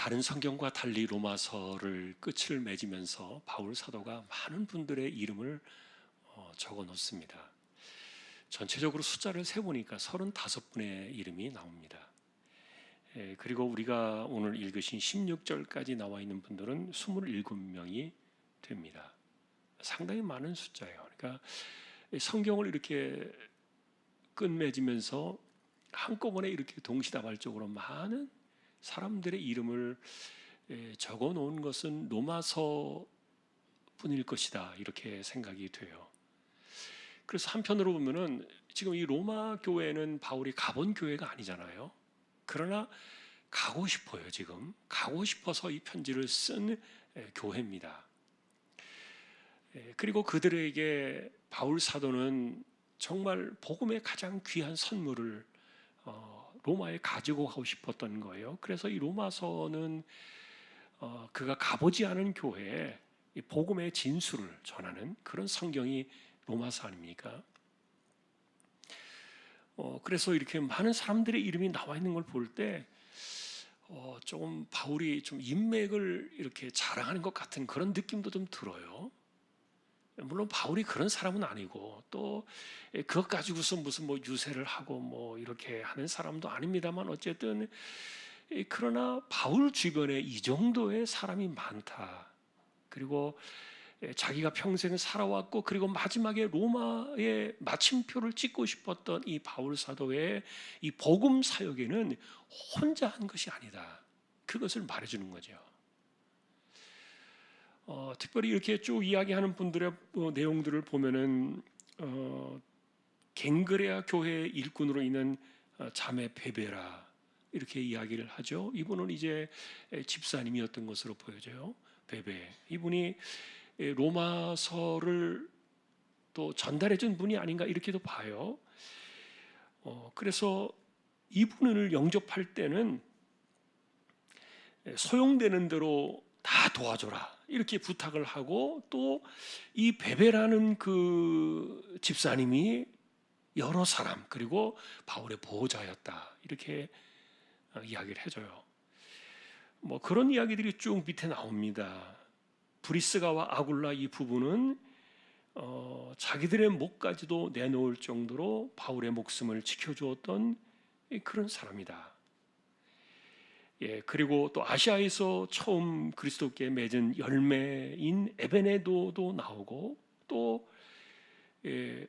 다른 성경과 달리 로마서를 끝을 맺으면서 바울 사도가 많은 분들의 이름을 적어 놓습니다. 전체적으로 숫자를 세보니까 35분의 이름이 나옵니다. 그리고 우리가 오늘 읽으신 16절까지 나와 있는 분들은 27명이 됩니다. 상당히 많은 숫자예요. 그러니까 성경을 이렇게 끝맺으면서 한꺼번에 이렇게 동시다발적으로 많은 사람들의 이름을 적어 놓은 것은 로마서 뿐일 것이다, 이렇게 생각이 돼요. 그래서 한편으로 보면은 지금 이 로마 교회는 바울이 가본 교회가 아니잖아요. 그러나 가고 싶어요. 지금 가고 싶어서 이 편지를 쓴 교회입니다. 그리고 그들에게 바울 사도는 정말 복음의 가장 귀한 선물을 로마에 가지고 가고 싶었던 거예요. 그래서 이 로마서는 그가 가보지 않은 교회에 이 복음의 진수를 전하는 그런 성경이 로마서 아닙니까? 그래서 이렇게 많은 사람들의 이름이 나와 있는 걸 볼 때 조금 바울이 좀 인맥을 이렇게 자랑하는 것 같은 그런 느낌도 좀 들어요. 물론 바울이 그런 사람은 아니고 또 그것 가지고서 무슨 뭐 유세를 하고 뭐 이렇게 하는 사람도 아닙니다만, 어쨌든 그러나 바울 주변에 이 정도의 사람이 많다. 그리고 자기가 평생 살아왔고 그리고 마지막에 로마의 마침표를 찍고 싶었던 이 바울 사도의 이 복음 사역에는 혼자 한 것이 아니다, 그것을 말해주는 거죠. 특별히 이렇게 쭉 이야기하는 분들의 내용들을 보면은 갱그레아 교회의 일꾼으로 있는 자매 베베라, 이렇게 이야기를 하죠. 이분은 이제 집사님이었던 것으로 보여져요. 베베, 이분이 로마서를 또 전달해 준 분이 아닌가 이렇게도 봐요. 그래서 이분을 영접할 때는 소용되는 대로 다 도와줘라, 이렇게 부탁을 하고, 또 이 베베라는 그 집사님이 여러 사람 그리고 바울의 보호자였다, 이렇게 이야기를 해줘요. 뭐 그런 이야기들이 쭉 밑에 나옵니다. 브리스가와 아굴라 이 부부는 자기들의 목까지도 내놓을 정도로 바울의 목숨을 지켜주었던 그런 사람이다. 그리고 또 아시아에서 처음 그리스도께 맺은 열매인 에베네도도 나오고, 또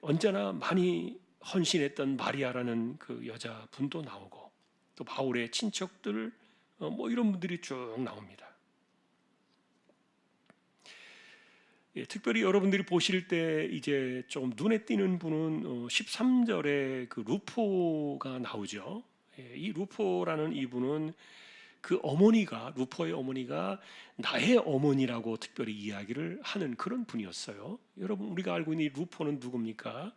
언제나 많이 헌신했던 마리아라는 그 여자분도 나오고, 또 바울의 친척들 뭐 이런 분들이 쭉 나옵니다. 특별히 여러분들이 보실 때 이제 좀 눈에 띄는 분은 13절에 그 루포가 나오죠. 이 루포라는 이분은 그 어머니가, 루포의 어머니가 나의 어머니라고 특별히 이야기를 하는 그런 분이었어요. 여러분, 우리가 알고 있는 이 루포는 누굽니까?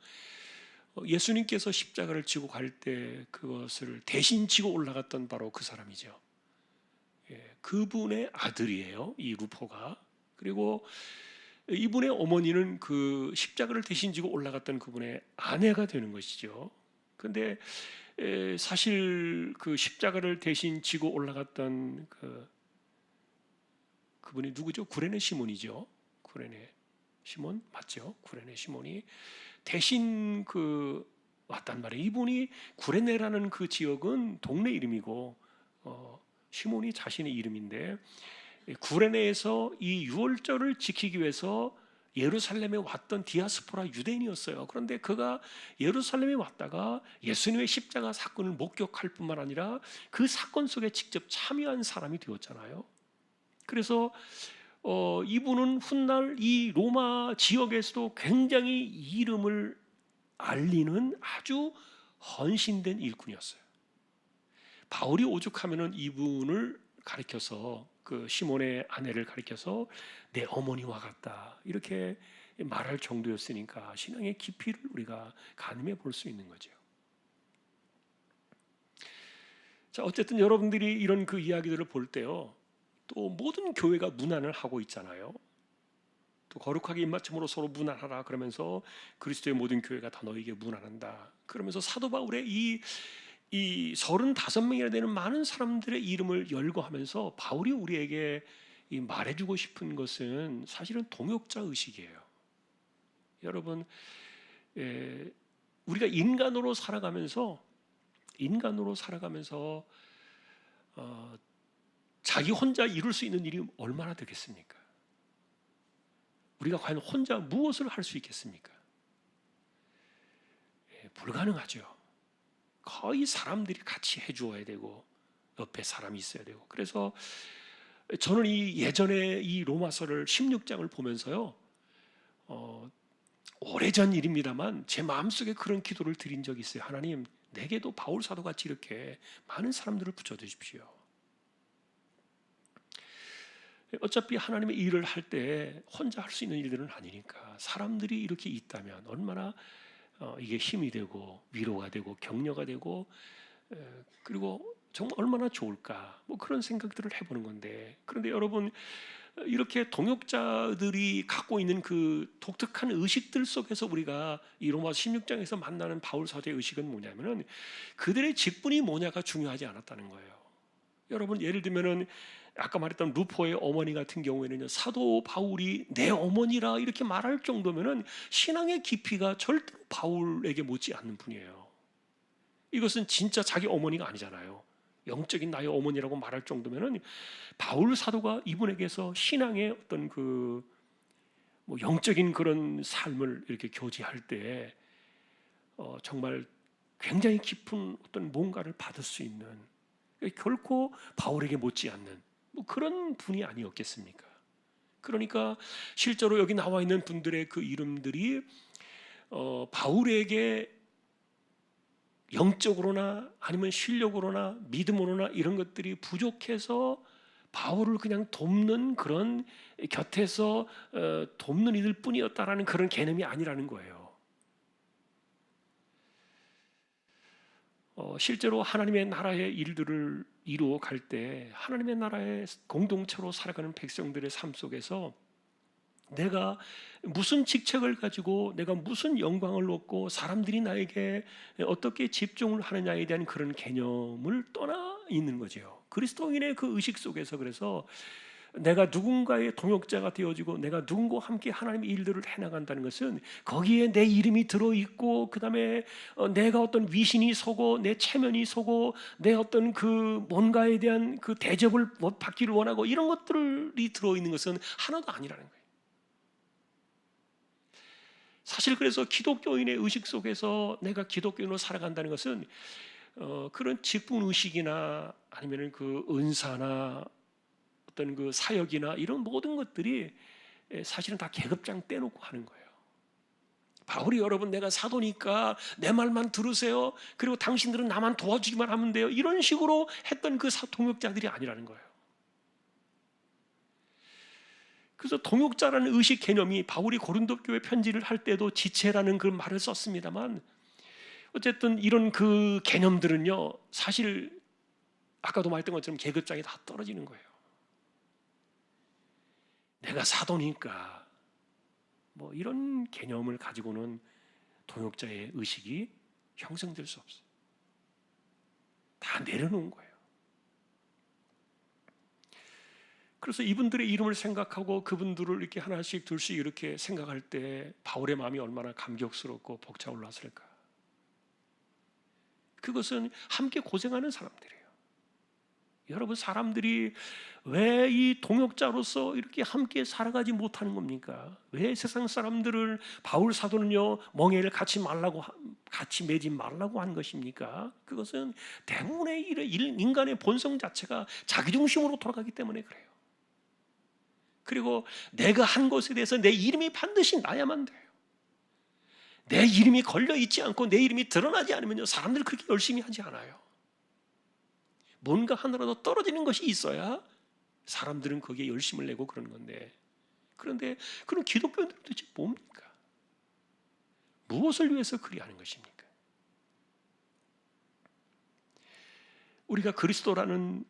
예수님께서 십자가를 지고 갈 때 그것을 대신 지고 올라갔던 바로 그 사람이죠. 그분의 아들이에요, 이 루포가. 그리고 이분의 어머니는 그 십자가를 대신 지고 올라갔던 그분의 아내가 되는 것이죠. 그런데 사실 그 십자가를 대신 지고 올라갔던 그분이 누구죠? 구레네 시몬이죠. 구레네 시몬 맞죠? 구레네 시몬이 대신 왔단 말이에요. 이분이 구레네라는 그 지역은 동네 이름이고 시몬이 자신의 이름인데, 구레네에서 이 유월절을 지키기 위해서 예루살렘에 왔던 디아스포라 유대인이었어요. 그런데 그가 예루살렘에 왔다가 예수님의 십자가 사건을 목격할 뿐만 아니라 그 사건 속에 직접 참여한 사람이 되었잖아요. 그래서 이분은 훗날 이 로마 지역에서도 굉장히 이름을 알리는 아주 헌신된 일꾼이었어요. 바울이 오죽하면은 이분을 가리켜서, 그 시몬의 아내를 가리켜서 내 어머니와 같다, 이렇게 말할 정도였으니까 신앙의 깊이를 우리가 가늠해 볼 수 있는 거죠. 자, 어쨌든 여러분들이 이런 그 이야기들을 볼 때요, 또 모든 교회가 문안을 하고 있잖아요. 또 거룩하게 입맞춤으로 서로 문안하라 그러면서 그리스도의 모든 교회가 다 너에게 문안한다 그러면서 사도 바울의 이 이 35명이나 되는 많은 사람들의 이름을 열거하면서 바울이 우리에게 말해주고 싶은 것은 사실은 동역자 의식이에요. 여러분, 우리가 인간으로 살아가면서 자기 혼자 이룰 수 있는 일이 얼마나 되겠습니까? 우리가 과연 혼자 무엇을 할 수 있겠습니까? 불가능하죠. 거의 사람들이 같이 해주어야 되고 옆에 사람이 있어야 되고. 그래서 저는 예전에 이 로마서를 16장을 보면서요, 오래전 일입니다만 제 마음속에 그런 기도를 드린 적이 있어요. 하나님, 내게도 바울 사도같이 이렇게 많은 사람들을 붙여주십시오. 어차피 하나님의 일을 할 때 혼자 할 수 있는 일들은 아니니까 사람들이 이렇게 있다면 얼마나 이게 힘이 되고 위로가 되고 격려가 되고, 그리고 정말 얼마나 좋을까, 뭐 그런 생각들을 해보는 건데, 그런데 여러분, 이렇게 동역자들이 갖고 있는 그 독특한 의식들 속에서 우리가 이 로마 16장에서 만나는 바울 사도의 의식은 뭐냐면은 그들의 직분이 뭐냐가 중요하지 않았다는 거예요. 여러분, 예를 들면은 아까 말했던 루포의 어머니 같은 경우에는 사도 바울이 내 어머니라 이렇게 말할 정도면은 신앙의 깊이가 절대로 바울에게 못지 않는 분이에요. 이것은 진짜 자기 어머니가 아니잖아요. 영적인 나의 어머니라고 말할 정도면은 바울 사도가 이분에게서 신앙의 어떤 뭐 영적인 그런 삶을 이렇게 교제할 때 정말 굉장히 깊은 어떤 뭔가를 받을 수 있는, 결코 바울에게 못지않는 뭐 그런 분이 아니었겠습니까? 그러니까 실제로 여기 나와 있는 분들의 그 이름들이 바울에게 영적으로나 아니면 실력으로나 믿음으로나 이런 것들이 부족해서 바울을 그냥 돕는 그런, 곁에서 돕는 이들 뿐이었다라는 그런 개념이 아니라는 거예요. 실제로 하나님의 나라의 일들을 이루어 갈 때 하나님의 나라의 공동체로 살아가는 백성들의 삶 속에서 내가 무슨 직책을 가지고 내가 무슨 영광을 얻고 사람들이 나에게 어떻게 집중을 하느냐에 대한 그런 개념을 떠나 있는 거죠. 그리스도인의 그 의식 속에서, 그래서 내가 누군가의 동역자가 되어지고 내가 누군가와 함께 하나님의 일들을 해나간다는 것은 거기에 내 이름이 들어있고, 그 다음에 내가 어떤 위신이 서고 내 체면이 서고 내 어떤 그 뭔가에 대한 그 대접을 받기를 원하고 이런 것들이 들어있는 것은 하나도 아니라는 거예요. 사실 그래서 기독교인의 의식 속에서 내가 기독교인으로 살아간다는 것은 그런 직분 의식이나 아니면은 그 은사나 어떤 그 사역이나 이런 모든 것들이 사실은 다 계급장 떼놓고 하는 거예요. 바울이 여러분, 내가 사도니까 내 말만 들으세요, 그리고 당신들은 나만 도와주기만 하면 돼요, 이런 식으로 했던 그 동역자들이 아니라는 거예요. 그래서 동역자라는 의식 개념이 바울이 고린도 교회 편지를 할 때도 지체라는 그 말을 썼습니다만, 어쨌든 이런 그 개념들은요, 사실 아까도 말했던 것처럼 계급장이 다 떨어지는 거예요. 내가 사도니까 뭐 이런 개념을 가지고는 동역자의 의식이 형성될 수 없어요. 다 내려놓은 거예요. 그래서 이분들의 이름을 생각하고 그분들을 이렇게 하나씩 둘씩 이렇게 생각할 때 바울의 마음이 얼마나 감격스럽고 벅차올랐을까. 그것은 함께 고생하는 사람들이에요. 여러분, 사람들이 왜 이 동역자로서 이렇게 함께 살아가지 못하는 겁니까? 왜 세상 사람들을 바울 사도는요 멍에를 같이 매지 말라고 한 것입니까? 그것은 대부분의 인간의 본성 자체가 자기중심으로 돌아가기 때문에 그래요. 그리고 내가 한 것에 대해서 내 이름이 반드시 나야만 돼요. 내 이름이 걸려 있지 않고 내 이름이 드러나지 않으면요 사람들 그렇게 열심히 하지 않아요. 뭔가 하나라도 떨어지는 것이 있어야 사람들은 거기에 열심을 내고 그러는 건데, 그런데 그런 기독교인들은 도대체 뭡니까? 무엇을 위해서 그리하는 것입니까? 우리가 그리스도라는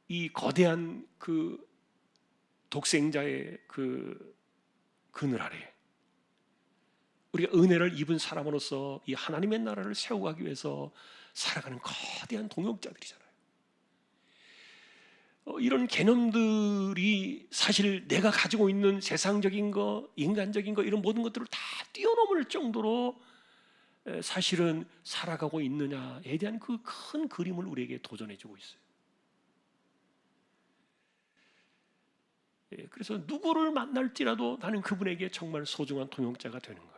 이 거대한 그 독생자의 그 그늘 아래 우리가 은혜를 입은 사람으로서 이 하나님의 나라를 세워가기 위해서 살아가는 거대한 동역자들이잖아요. 이런 개념들이 사실 내가 가지고 있는 세상적인 거, 인간적인 거, 이런 모든 것들을 다 뛰어넘을 정도로 사실은 살아가고 있느냐에 대한 그 큰 그림을 우리에게 도전해주고 있어요. 그래서 누구를 만날지라도 나는 그분에게 정말 소중한 동역자가 되는 거예요.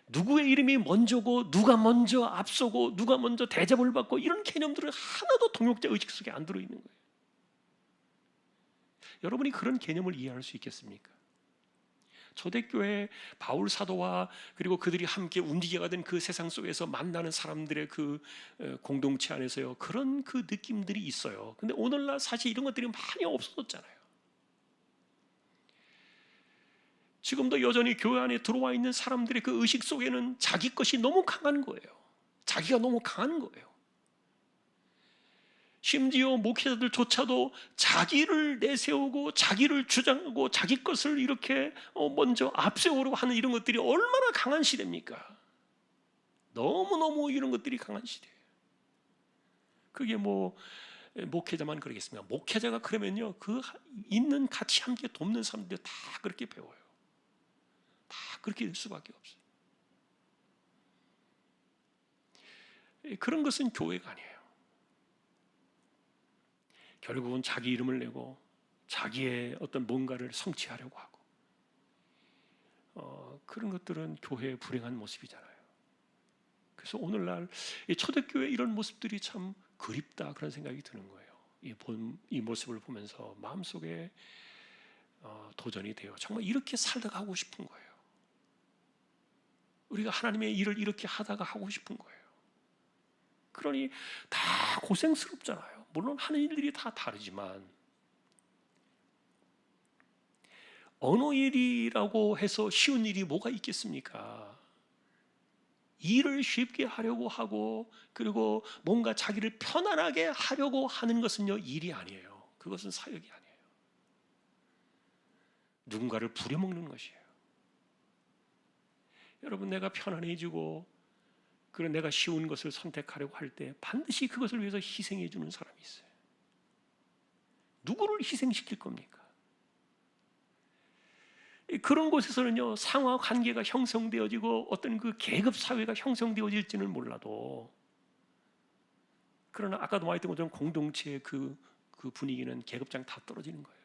누구의 이름이 먼저고, 누가 먼저 앞서고, 누가 먼저 대접을 받고, 이런 개념들은 하나도 동역자 의식 속에 안 들어있는 거예요. 여러분이 그런 개념을 이해할 수 있겠습니까? 초대교회 바울 사도와 그리고 그들이 함께 움직여가던 그 세상 속에서 만나는 사람들의 그 공동체 안에서요, 그런 그 느낌들이 있어요. 근데 오늘날 사실 이런 것들이 많이 없어졌잖아요. 지금도 여전히 교회 안에 들어와 있는 사람들의 그 의식 속에는 자기 것이 너무 강한 거예요. 자기가 너무 강한 거예요. 심지어 목회자들조차도 자기를 내세우고 자기를 주장하고 자기 것을 이렇게 먼저 앞세우려고 하는 이런 것들이 얼마나 강한 시대입니까? 너무너무 이런 것들이 강한 시대예요. 그게 뭐 목회자만 그러겠습니까? 목회자가 그러면요, 그 있는 같이 함께 돕는 사람들 다 그렇게 배워요. 다 그렇게 될 수밖에 없어요. 그런 것은 교회가 아니에요. 결국은 자기 이름을 내고 자기의 어떤 뭔가를 성취하려고 하고, 그런 것들은 교회의 불행한 모습이잖아요. 그래서 오늘날 초대교회 이런 모습들이 참 그립다, 그런 생각이 드는 거예요. 이 모습을 보면서 마음속에 도전이 돼요. 정말 이렇게 살다가 하고 싶은 거예요. 우리가 하나님의 일을 이렇게 하다가 하고 싶은 거예요. 그러니 다 고생스럽잖아요. 물론 하는 일들이 다 다르지만, 어느 일이라고 해서 쉬운 일이 뭐가 있겠습니까? 일을 쉽게 하려고 하고, 그리고 뭔가 자기를 편안하게 하려고 하는 것은요, 일이 아니에요. 그것은 사역이 아니에요. 누군가를 부려먹는 것이에요. 여러분, 내가 편안해지고 그런 내가 쉬운 것을 선택하려고 할 때 반드시 그것을 위해서 희생해 주는 사람이 있어요. 누구를 희생시킬 겁니까? 그런 곳에서는요, 상하 관계가 형성되어지고 어떤 그 계급 사회가 형성되어질지는 몰라도, 그러나 아까도 말했던 것처럼 공동체의 그 분위기는 계급장 다 떨어지는 거예요.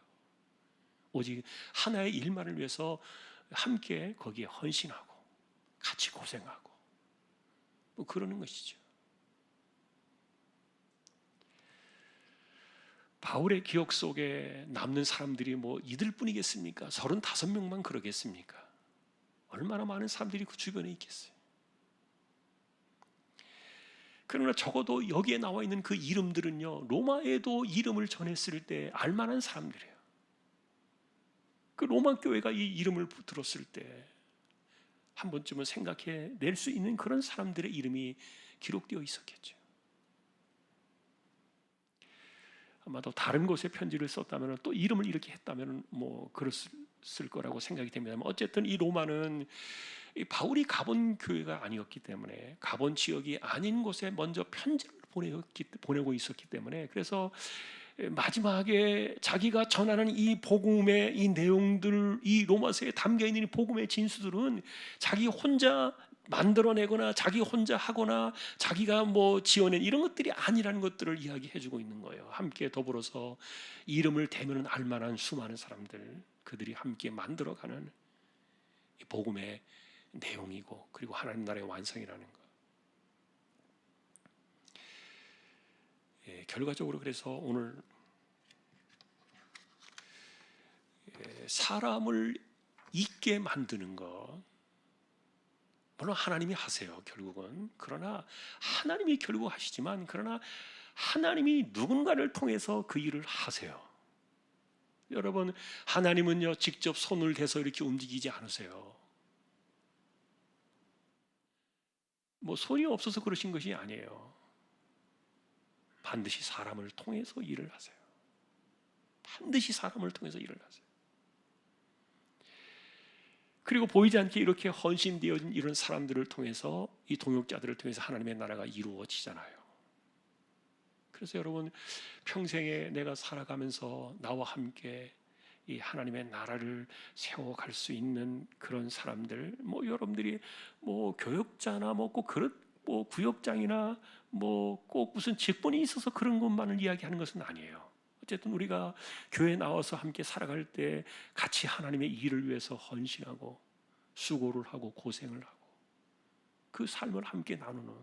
오직 하나의 일만을 위해서 함께 거기에 헌신하고 같이 고생하고 뭐 그러는 것이죠. 바울의 기억 속에 남는 사람들이 뭐 이들뿐이겠습니까? 35명만 그러겠습니까? 얼마나 많은 사람들이 그 주변에 있겠어요. 그러나 적어도 여기에 나와 있는 그 이름들은요, 로마에도 이름을 전했을 때 알만한 사람들이에요. 그 로마 교회가 이 이름을 들었을 때 한 번쯤은 생각해 낼 수 있는 그런 사람들의 이름이 기록되어 있었겠죠. 아마도 다른 곳에 편지를 썼다면, 또 이름을 이렇게 했다면 뭐 그랬을 거라고 생각이 됩니다만, 어쨌든 이 로마는 바울이 가본 교회가 아니었기 때문에, 가본 지역이 아닌 곳에 먼저 편지를 보내고 있었기 때문에, 그래서 마지막에 자기가 전하는 이 복음의 이 내용들, 이 로마서에 담겨 있는 이 복음의 진수들은 자기 혼자 만들어내거나 자기 혼자 하거나 자기가 뭐 지어낸 이런 것들이 아니라는 것들을 이야기해주고 있는 거예요. 함께 더불어서 이름을 대면 알만한 수많은 사람들, 그들이 함께 만들어가는 이 복음의 내용이고, 그리고 하나님 나라의 완성이라는 것. 결과적으로 그래서 오늘 사람을 잊게 만드는 것, 물론 하나님이 하세요, 결국은. 그러나 하나님이 결국 하시지만, 그러나 하나님이 누군가를 통해서 그 일을 하세요. 여러분, 하나님은요, 직접 손을 대서 이렇게 움직이지 않으세요. 뭐 손이 없어서 그러신 것이 아니에요. 반드시 사람을 통해서 일을 하세요. 반드시 사람을 통해서 일을 하세요. 그리고 보이지 않게 이렇게 헌신되어진 이런 사람들을 통해서, 이 동역자들을 통해서 하나님의 나라가 이루어지잖아요. 그래서 여러분, 평생에 내가 살아가면서 나와 함께 이 하나님의 나라를 세워갈 수 있는 그런 사람들, 뭐 여러분들이 뭐 교역자나 뭐 꼭 그런 뭐 구역장이나 뭐 꼭 무슨 직분이 있어서 그런 것만을 이야기하는 것은 아니에요. 어쨌든 우리가 교회 나와서 함께 살아갈 때 같이 하나님의 일을 위해서 헌신하고 수고를 하고 고생을 하고 그 삶을 함께 나누는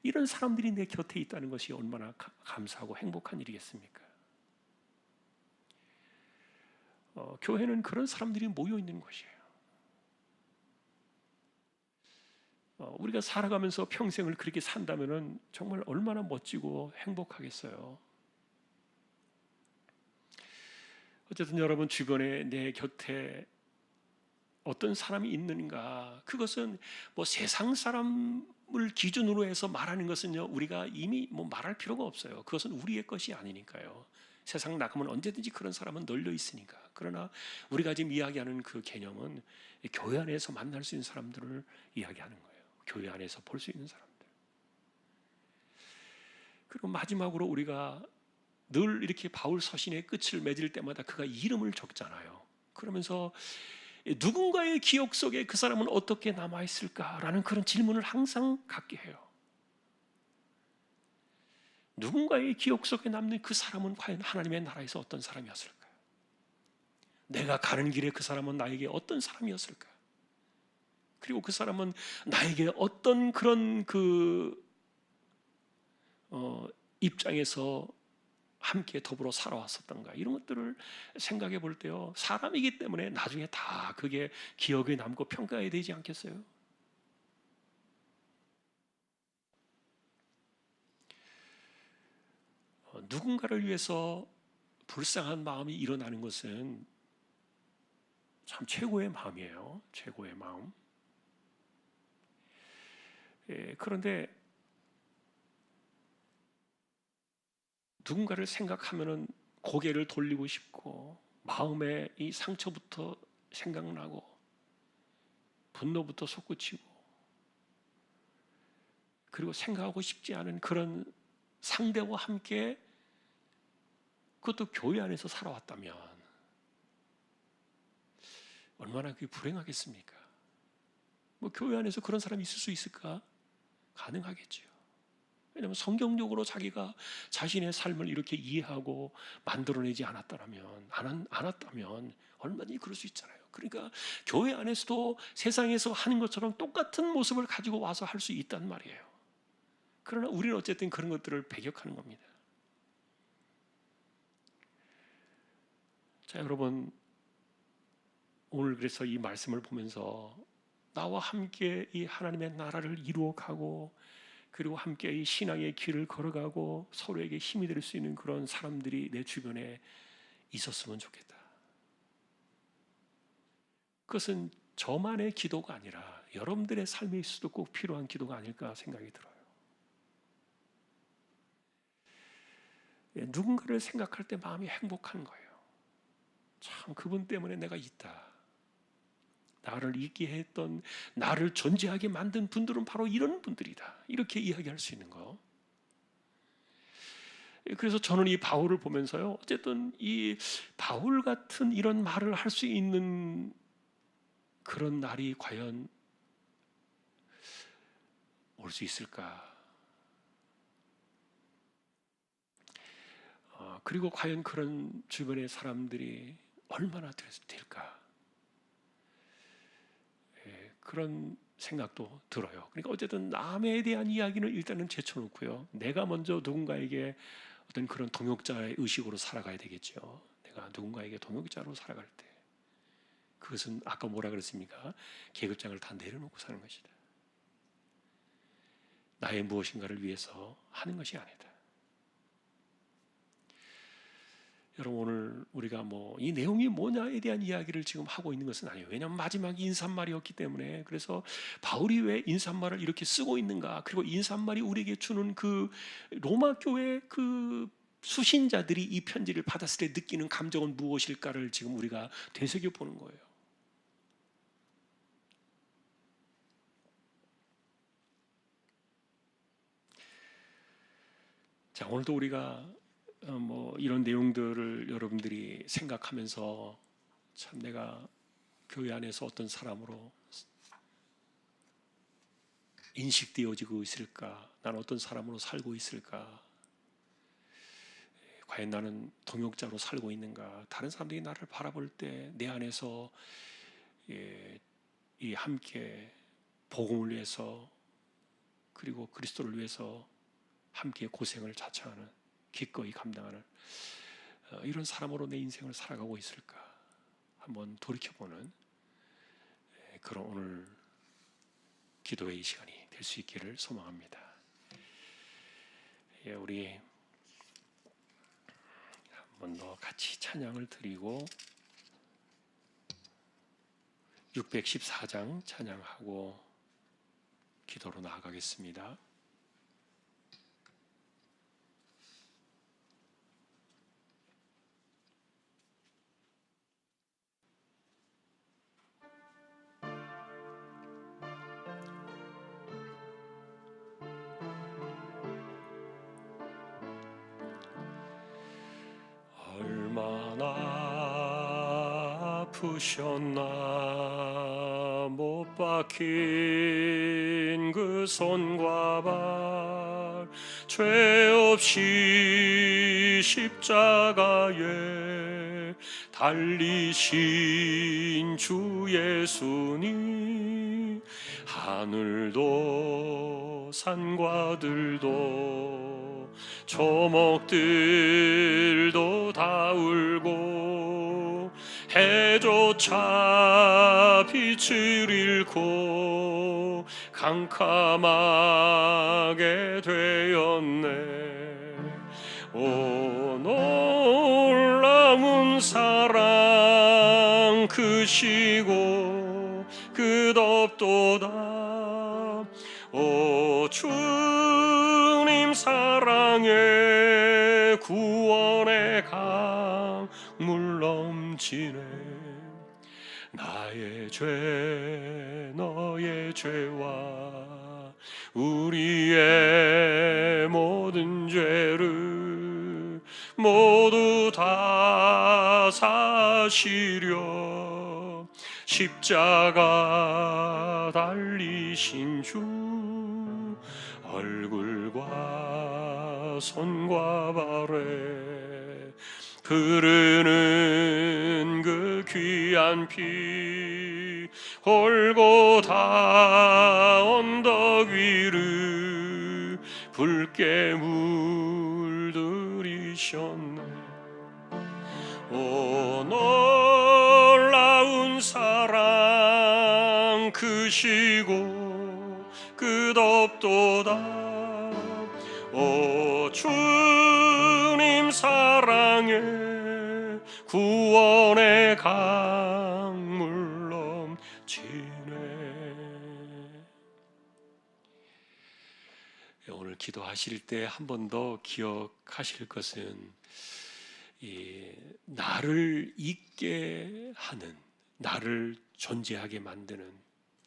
이런 사람들이 내 곁에 있다는 것이 얼마나 감사하고 행복한 일이겠습니까? 교회는 그런 사람들이 모여 있는 곳이에요. 우리가 살아가면서 평생을 그렇게 산다면 정말 얼마나 멋지고 행복하겠어요. 어쨌든 여러분, 주변에 내 곁에 어떤 사람이 있는가, 그것은 뭐 세상 사람을 기준으로 해서 말하는 것은요, 우리가 이미 뭐 말할 필요가 없어요. 그것은 우리의 것이 아니니까요. 세상 나가면 언제든지 그런 사람은 널려 있으니까. 그러나 우리가 지금 이야기하는 그 개념은 교회 안에서 만날 수 있는 사람들을 이야기하는 거예요. 교회 안에서 볼 수 있는 사람들. 그리고 마지막으로 우리가 늘 이렇게 바울 서신의 끝을 맺을 때마다 그가 이름을 적잖아요. 그러면서 누군가의 기억 속에 그 사람은 어떻게 남아있을까라는 그런 질문을 항상 갖게 해요. 누군가의 기억 속에 남는 그 사람은 과연 하나님의 나라에서 어떤 사람이었을까? 내가 가는 길에 그 사람은 나에게 어떤 사람이었을까? 그리고 그 사람은 나에게 어떤 그런 입장에서 함께 더불어 살아왔었던가, 이런 것들을 생각해 볼 때요, 사람이기 때문에 나중에 다 그게 기억에 남고 평가해야 되지 않겠어요? 누군가를 위해서 불쌍한 마음이 일어나는 것은 참 최고의 마음이에요. 최고의 마음. 그런데 누군가를 생각하면은 고개를 돌리고 싶고, 마음에 이 상처부터 생각나고, 분노부터 솟구치고, 그리고 생각하고 싶지 않은 그런 상대와 함께, 그것도 교회 안에서 살아왔다면 얼마나 그게 불행하겠습니까? 뭐 교회 안에서 그런 사람이 있을 수 있을까? 가능하겠죠. 왜냐하면 성경적으로 자기가 자신의 삶을 이렇게 이해하고 만들어내지 않았다면 얼마든지 그럴 수 있잖아요. 그러니까 교회 안에서도 세상에서 하는 것처럼 똑같은 모습을 가지고 와서 할 수 있단 말이에요. 그러나 우리는 어쨌든 그런 것들을 배격하는 겁니다. 자, 여러분, 오늘 그래서 이 말씀을 보면서 나와 함께 이 하나님의 나라를 이루어가고, 그리고 함께 이 신앙의 길을 걸어가고 서로에게 힘이 될 수 있는 그런 사람들이 내 주변에 있었으면 좋겠다. 그것은 저만의 기도가 아니라 여러분들의 삶에 있어도 꼭 필요한 기도가 아닐까 생각이 들어요. 누군가를 생각할 때 마음이 행복한 거예요. 참, 그분 때문에 내가 있다. 나를 있게 했던, 나를 존재하게 만든 분들은 바로 이런 분들이다. 이렇게 이야기할 수 있는 거. 그래서 저는 이 바울을 보면서요, 어쨌든 이 바울 같은 이런 말을 할 수 있는 그런 날이 과연 올 수 있을까? 그리고 과연 그런 주변의 사람들이 얼마나 될까? 그런 생각도 들어요. 그러니까 어쨌든 남에 대한 이야기는 일단은 제쳐놓고요, 내가 먼저 누군가에게 어떤 그런 동역자의 의식으로 살아가야 되겠죠. 내가 누군가에게 동역자로 살아갈 때 그것은 아까 뭐라 그랬습니까? 계급장을 다 내려놓고 사는 것이다. 나의 무엇인가를 위해서 하는 것이 아니다. 여러분, 오늘 우리가 뭐 이 내용이 뭐냐에 대한 이야기를 지금 하고 있는 것은 아니에요. 왜냐하면 마지막이 인사말이었기 때문에. 그래서 바울이 왜 인사말을 이렇게 쓰고 있는가, 그리고 인사말이 우리에게 주는 그 로마 교회 그 수신자들이 이 편지를 받았을 때 느끼는 감정은 무엇일까를 지금 우리가 되새겨 보는 거예요. 자, 오늘도 우리가 뭐 이런 내용들을 여러분들이 생각하면서 참 내가 교회 안에서 어떤 사람으로 인식되어지고 있을까? 나는 어떤 사람으로 살고 있을까? 과연 나는 동역자로 살고 있는가? 다른 사람들이 나를 바라볼 때 내 안에서 이 함께 복음을 위해서 그리고 그리스도를 위해서 함께 고생을 자처하는 기꺼이 감당하는 이런 사람으로 내 인생을 살아가고 있을까? 한번 돌이켜보는 그런 오늘 기도의 이 시간이 될 수 있기를 소망합니다. 우리 한 번 더 같이 찬양을 드리고 614장 찬양하고 기도로 나아가겠습니다. 얼마나 아프셨나 못 박힌 그 손과 발 죄 없이 십자가에 달리신 주 예수님 하늘도 산과 들도 초목들도 다 울고 해조차 빛을 잃고 캄캄하게 되었네. 오 놀라운 사랑 크시고 끝없도다. 오 주님 사랑에 구원의 강물 넘치네. 나의 죄 너의 죄와 우리의 모든 죄를 모두 다 사시려 십자가 달리신 주 얼굴과 손과 발에 흐르는 그 귀한 피 골고다 언덕 위를 붉게 물들이셨네. 오 놀라운 사랑 크시고 끝없도다. 오 주님 사랑에 구원의 강물 넘치네. 오늘 기도하실 때 한 번 더 기억하실 것은 나를 있게 하는, 나를 존재하게 만드는,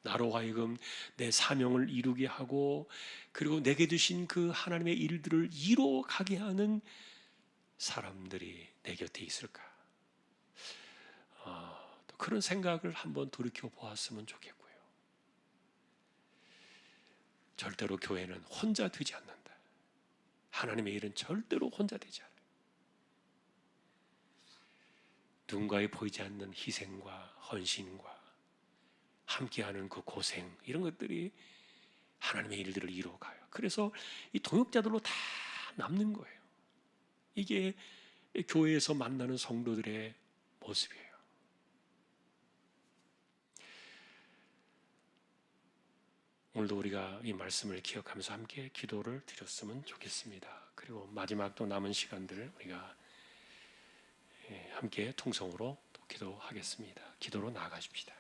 나로 하여금 내 사명을 이루게 하고 그리고 내게 주신 그 하나님의 일들을 이루어가게 하는 사람들이 내 곁에 있을까? 또 그런 생각을 한번 돌이켜 보았으면 좋겠고요. 절대로 교회는 혼자 되지 않는다. 하나님의 일은 절대로 혼자 되지 않아요. 누군가에 보이지 않는 희생과 헌신과 함께하는 그 고생, 이런 것들이 하나님의 일들을 이루어가요. 그래서 이 동역자들로 다 남는 거예요. 이게 교회에서 만나는 성도들의 모습이에요. 오늘도 우리가 이 말씀을 기억하면서 함께 기도를 드렸으면 좋겠습니다. 그리고 마지막 또 남은 시간들을 우리가 함께 통성으로 또 기도하겠습니다. 기도로 나아가십시다.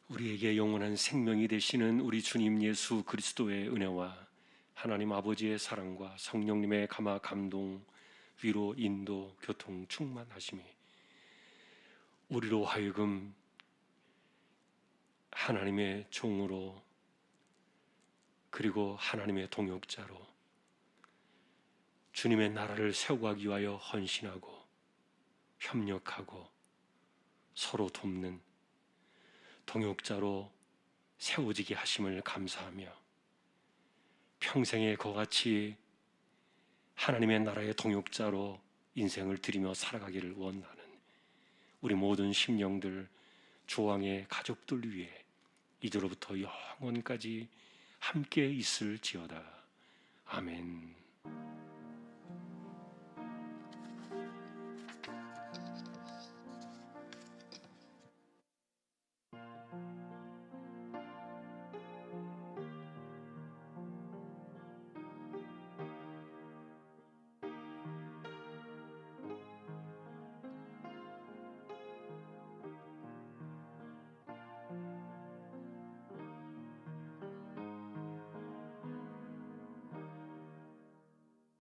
우리에게 영원한 생명이 되시는 우리 주님 예수 그리스도의 은혜와 하나님 아버지의 사랑과 성령님의 감화 감동, 위로, 인도, 교통, 충만하심이 우리로 하여금 하나님의 종으로 그리고 하나님의 동역자로 주님의 나라를 세워가기 위하여 헌신하고 협력하고 서로 돕는 동역자로 세워지게 하심을 감사하며 평생에 그와 같이 하나님의 나라의 동역자로 인생을 드리며 살아가기를 원하는 우리 모든 심령들, 조왕의 가족들 위해 이제로부터 영원까지 함께 있을지어다. 아멘.